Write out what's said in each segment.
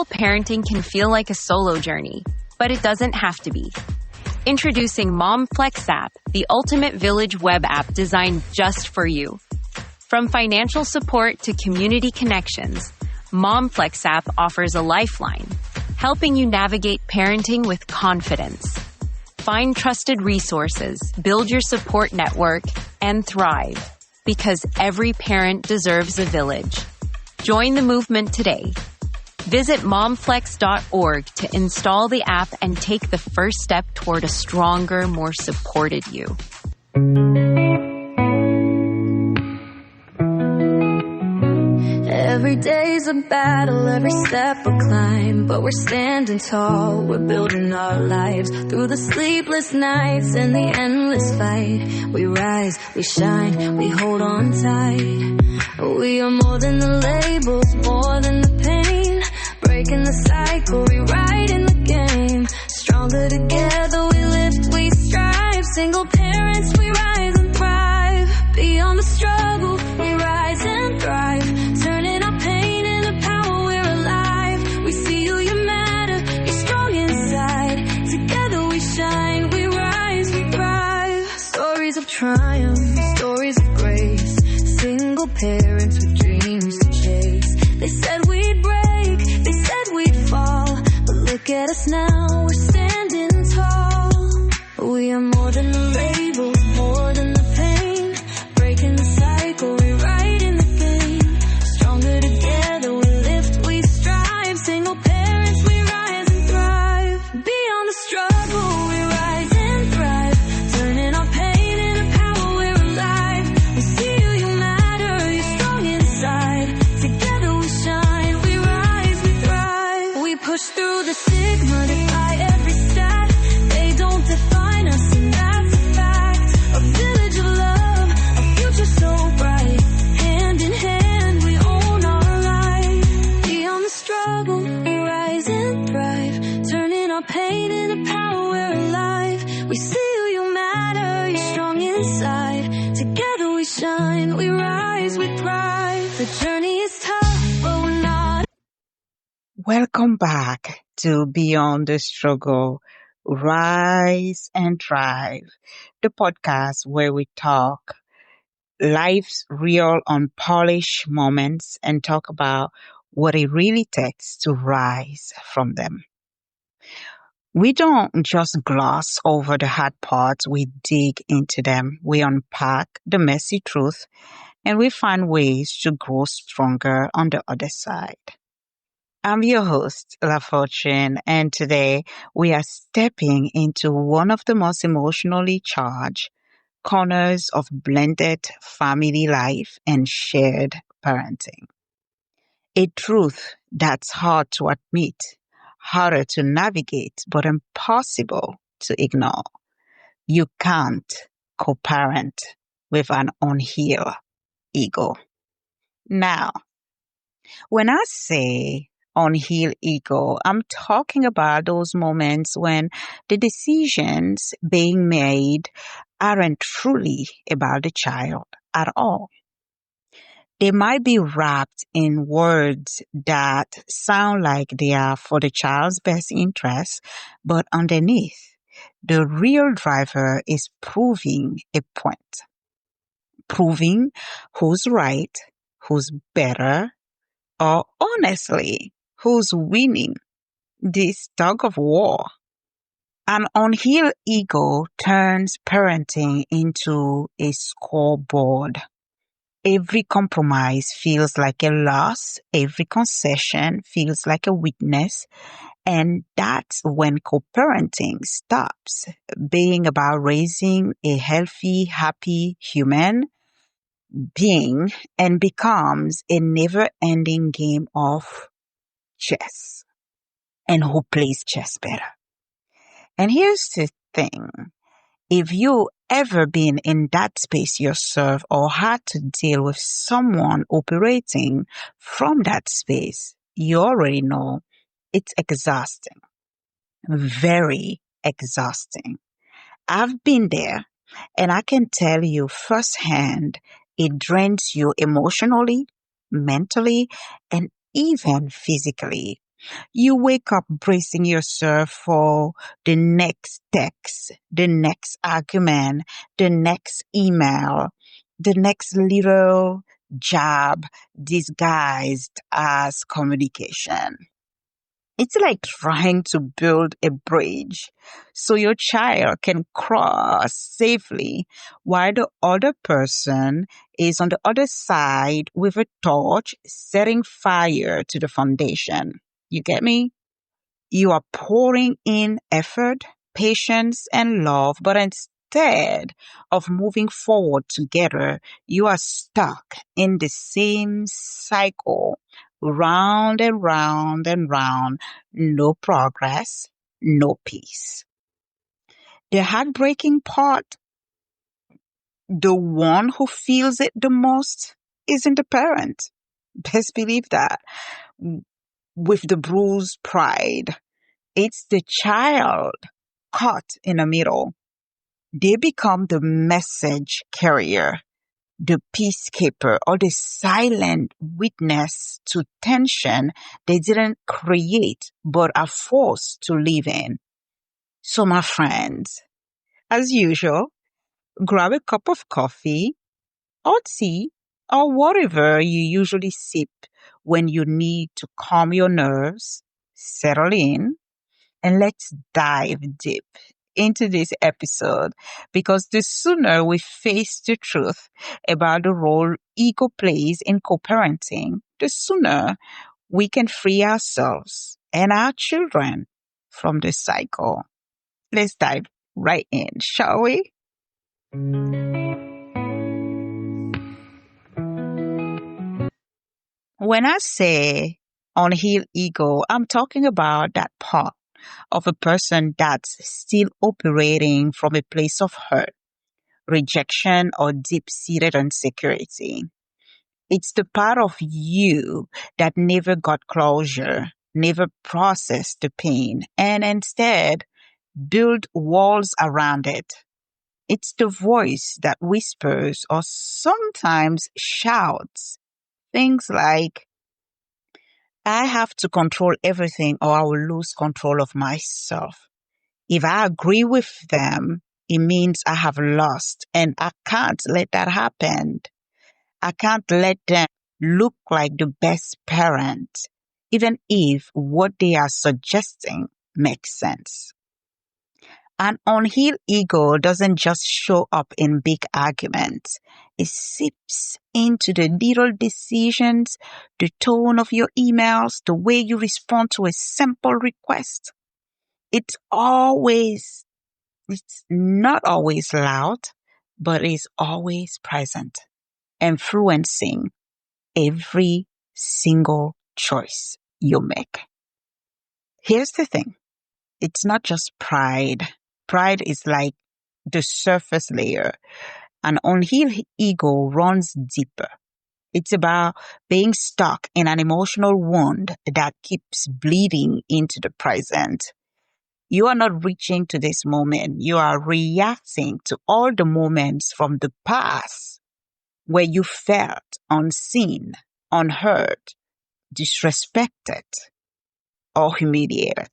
Unhealed parenting can feel like a solo journey, but it doesn't have to be. Introducing Mom Flex app, the ultimate village web app designed just for you. From financial support to community connections, Mom Flex app offers a lifeline, helping you navigate parenting with confidence. Find trusted resources, build your support network, and thrive. Because every parent deserves a village. Join the movement today. Visit momflex.org to install the app and take the first step toward a stronger, more supported you. Every day's a battle, every step a climb, but we're standing tall, we're building our lives. Through the sleepless nights and the endless fight, we rise, we shine, we hold on tight. We are more than the labels, more than the pain, breaking the cycle, rewriting the game. Stronger together, we lift, we strive. Single parents, we rise and thrive. Beyond the struggle, we rise and thrive. Turning our pain into power, we're alive. We see you, you matter, you're strong inside. Together we shine, we rise, we thrive. Stories of triumph, stories of grace. Single parents with dreams to chase. They said we'd break, they said we'd fall, but look at us now, we're standing tall. We are more than the labels, more than the pain, breaking the cycle, rewriting the game. Stronger together, we lift, we strive. Single parents, we rise and thrive. Beyond the struggle, we rise and thrive. Turning our pain into power, we're alive. We see you, you matter, you're strong inside. Together we shine, we rise, we thrive. We push through the stigma, defy every stat. They don't define us, and that's a fact. A village of love, a future so bright. Hand in hand, we own our life. Beyond the struggle, we rise and thrive. Turning our pain into power, we're alive. We see you, you matter, you're strong inside. Together we shine, we rise, we thrive. The journey is tough, but we're not. Welcome back to Beyond the Struggle, Rise and Thrive, the podcast where we talk life's real unpolished moments and talk about what it really takes to rise from them. We don't just gloss over the hard parts, we dig into them, we unpack the messy truth, and we find ways to grow stronger on the other side. I'm your host, LaFortune, and today we are stepping into one of the most emotionally charged corners of blended family life and shared parenting. A truth that's hard to admit, harder to navigate, but impossible to ignore. You can't co-parent with an unhealed ego. Now, when I say unhealed ego, I'm talking about those moments when the decisions being made aren't truly about the child at all. They might be wrapped in words that sound like they are for the child's best interest, but underneath, the real driver is proving a point. Proving who's right, who's better, or honestly, who's winning this tug of war. An unhealed ego turns parenting into a scoreboard. Every compromise feels like a loss. Every concession feels like a weakness. And that's when co-parenting stops being about raising a healthy, happy human being and becomes a never-ending game of chess. And who plays chess better? And here's the thing. If you ever been in that space yourself or had to deal with someone operating from that space, you already know it's exhausting. Very exhausting. I've been there and I can tell you firsthand, it drains you emotionally, mentally, and even physically. You wake up bracing yourself for the next text, the next argument, the next email, the next little job disguised as communication. It's like trying to build a bridge so your child can cross safely while the other person is on the other side with a torch setting fire to the foundation. You get me? You are pouring in effort, patience, and love, but instead of moving forward together, you are stuck in the same cycle, round and round and round, no progress, no peace. The heartbreaking part, the one who feels it the most, isn't the parent. Best believe that. With the bruised pride, it's the child caught in the middle. They become the message carrier, the peacekeeper, or the silent witness to tension they didn't create but are forced to live in. So, my friends, as usual, grab a cup of coffee or tea or whatever you usually sip when you need to calm your nerves, settle in, and let's dive deep into this episode because the sooner we face the truth about the role ego plays in co-parenting, the sooner we can free ourselves and our children from the cycle. Let's dive right in, shall we? When I say unhealed ego, I'm talking about that part of a person that's still operating from a place of hurt, rejection, or deep-seated insecurity. It's the part of you that never got closure, never processed the pain, and instead built walls around it. It's the voice that whispers or sometimes shouts things like, I have to control everything or I will lose control of myself. If I agree with them, it means I have lost and I can't let that happen. I can't let them look like the best parent, even if what they are suggesting makes sense. An unhealed ego doesn't just show up in big arguments. It seeps into the little decisions, the tone of your emails, the way you respond to a simple request. It's always It's not always loud, but it's always present, influencing every single choice you make. Here's the thing. It's not just pride. Pride is like the surface layer. An unhealed ego runs deeper. It's about being stuck in an emotional wound that keeps bleeding into the present. You are not reaching to this moment. You are reacting to all the moments from the past where you felt unseen, unheard, disrespected, or humiliated.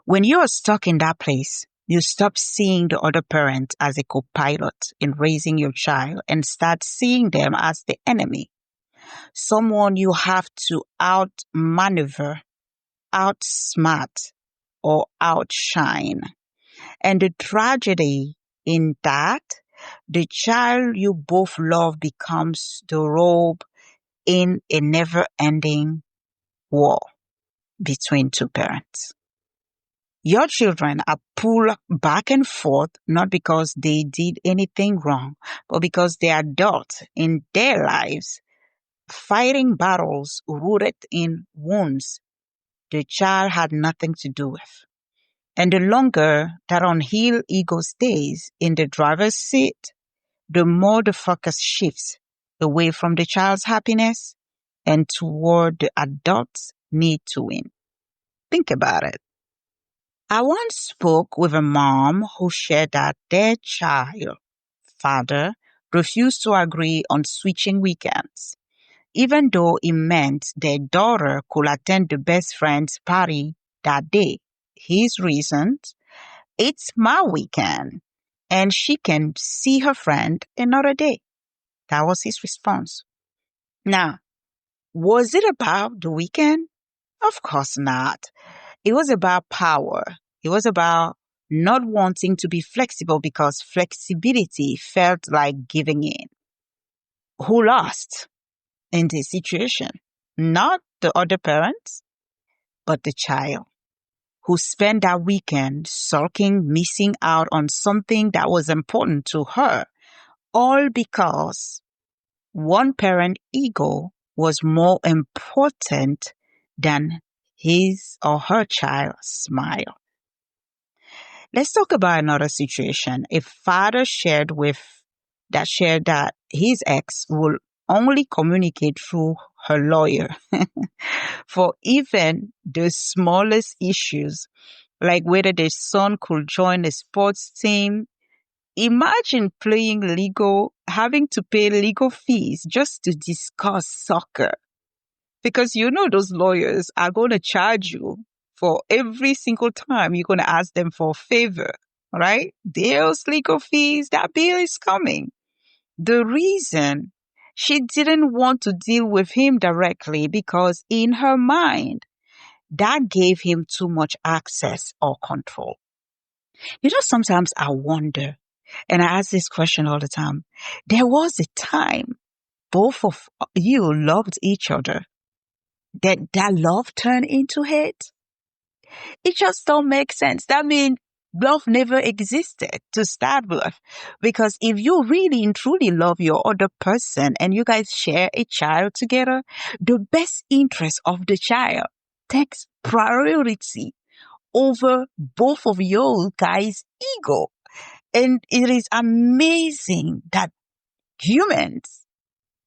When you are stuck in that place, you stop seeing the other parent as a co-pilot in raising your child and start seeing them as the enemy, someone you have to outmaneuver, outsmart, or outshine. And the tragedy in that, the child you both love becomes the rope in a never-ending war between two parents. Your children are pulled back and forth not because they did anything wrong, but because they are adults in their lives fighting battles rooted in wounds the child had nothing to do with. And the longer that unhealed ego stays in the driver's seat, the more the focus shifts away from the child's happiness and toward the adult's need to win. Think about it. I once spoke with a mom who shared that their child, father, refused to agree on switching weekends. even though it meant their daughter could attend the best friend's party that day. His reasons, it's my weekend, and she can see her friend another day. That was his response. Now, was it about the weekend? Of course not. It was about power. It was about not wanting to be flexible because flexibility felt like giving in. Who lost in this situation? Not the other parents, but the child who spent that weekend sulking, missing out on something that was important to her, all because one parent ego was more important than his or her child's smile. Let's talk about another situation. A father shared that his ex will only communicate through her lawyer for even the smallest issues, like whether the son could join a sports team. Imagine having to pay legal fees just to discuss soccer. Because you know those lawyers are going to charge you for every single time you're going to ask them for a favor, right? Those legal fees, that bill is coming. The reason she didn't want to deal with him directly because in her mind, that gave him too much access or control. Sometimes I wonder, and I ask this question all the time. There was a time both of you loved each other. That love turned into hate? It just don't make sense. That means love never existed to start with. Because if you really and truly love your other person and you guys share a child together, the best interest of the child takes priority over both of your guys' ego. And it is amazing that humans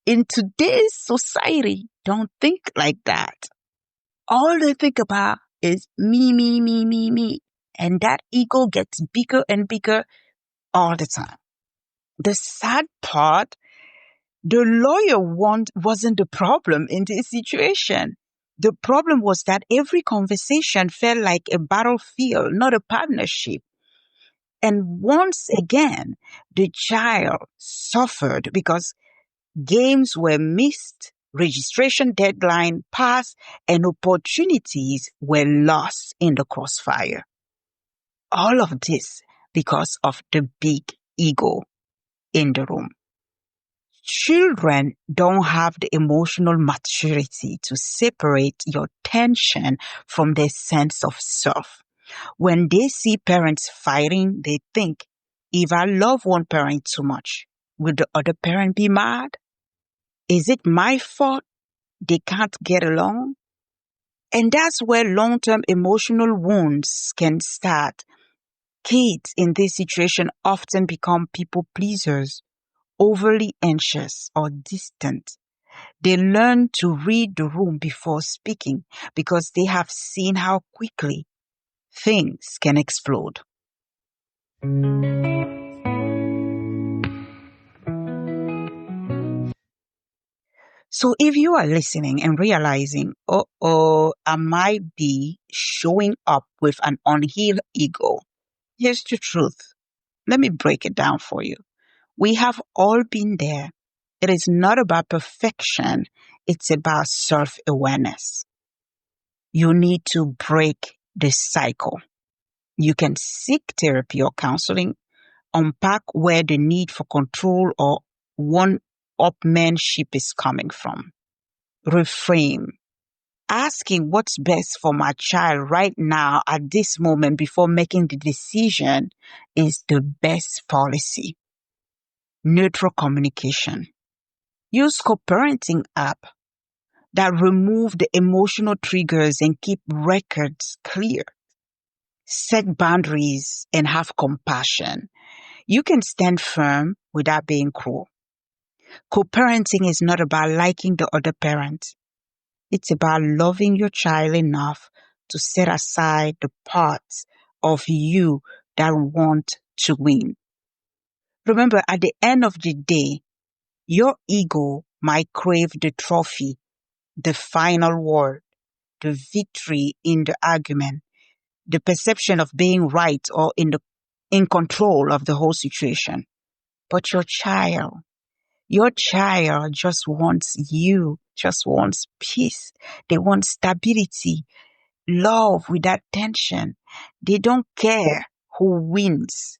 in today's society don't think like that. All they think about is me, me, me, me, me. And that ego gets bigger and bigger all the time. The sad part, the lawyer wasn't the problem in this situation. The problem was that every conversation felt like a battlefield, not a partnership. And once again, the child suffered because games were missed, registration deadline passed, and opportunities were lost in the crossfire. All of this because of the big ego in the room. Children don't have the emotional maturity to separate your tension from their sense of self. When they see parents fighting, they think, if I love one parent too much, will the other parent be mad? Is it my fault they can't get along? And that's where long-term emotional wounds can start. Kids in this situation often become people pleasers, overly anxious or distant. They learn to read the room before speaking because they have seen how quickly things can explode. So if you are listening and realizing, I might be showing up with an unhealed ego, here's the truth. Let me break it down for you. We have all been there. It is not about perfection. It's about self-awareness. You need to break the cycle. You can seek therapy or counseling, unpack where the need for control or one-upmanship is coming from. Reframe. Asking what's best for my child right now at this moment before making the decision is the best policy. Neutral communication. Use co-parenting app that remove the emotional triggers and keep records clear. Set boundaries and have compassion. You can stand firm without being cruel. Co-parenting is not about liking the other parent. It's about loving your child enough to set aside the parts of you that want to win. Remember, at the end of the day, your ego might crave the trophy, the final word, the victory in the argument, the perception of being right or in control of the whole situation. But your child just wants you, just wants peace. They want stability, love without tension. They don't care who wins.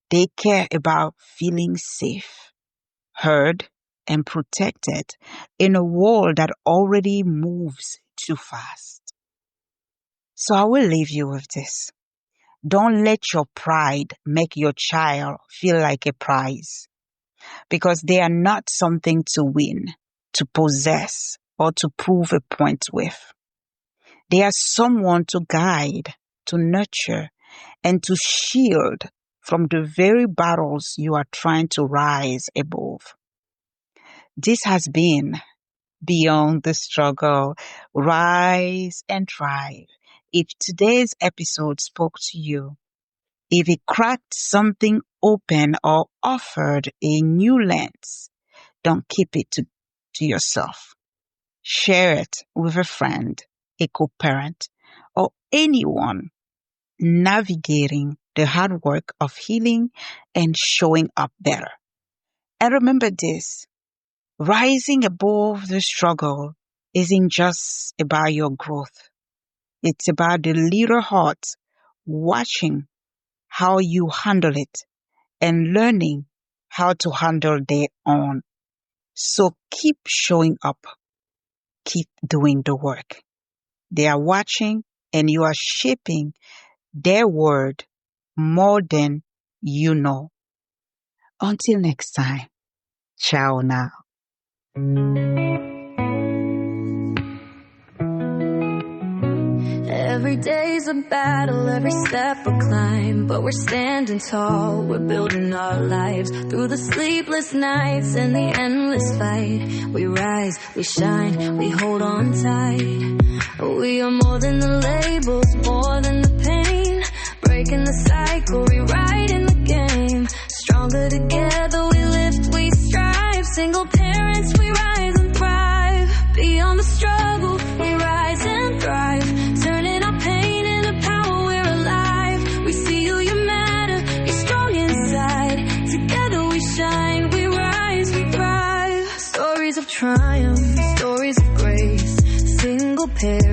They care about feeling safe, heard, and protected in a world that already moves too fast. So I will leave you with this. Don't let your pride make your child feel like a prize, because they are not something to win, to possess, or to prove a point with. They are someone to guide, to nurture, and to shield from the very battles you are trying to rise above. This has been Beyond the Struggle, Rise and Thrive. If today's episode spoke to you, if it cracked something open or offered a new lens, don't keep it to yourself. Share it with a friend, a co-parent, or anyone navigating the hard work of healing and showing up better. And remember this, rising above the struggle isn't just about your growth. It's about the little heart watching how you handle it and learning how to handle their own. So keep showing up, keep doing the work. They are watching and you are shaping their word more than you know. Until next time, ciao now. Every day's a battle, every step a climb, but we're standing tall, we're building our lives. Through the sleepless nights and the endless fight, we rise, we shine, we hold on tight. We are more than the labels, more than the pain, breaking the cycle, rewriting the game. Stronger together we lift, we strive. Single parents, we rise and thrive. Beyond the struggle, we rise and thrive. Turning our pain into power, we're alive. We see you, you matter, you're strong inside. Together we shine, we rise, we thrive. Stories of triumph, stories of grace. Single parents,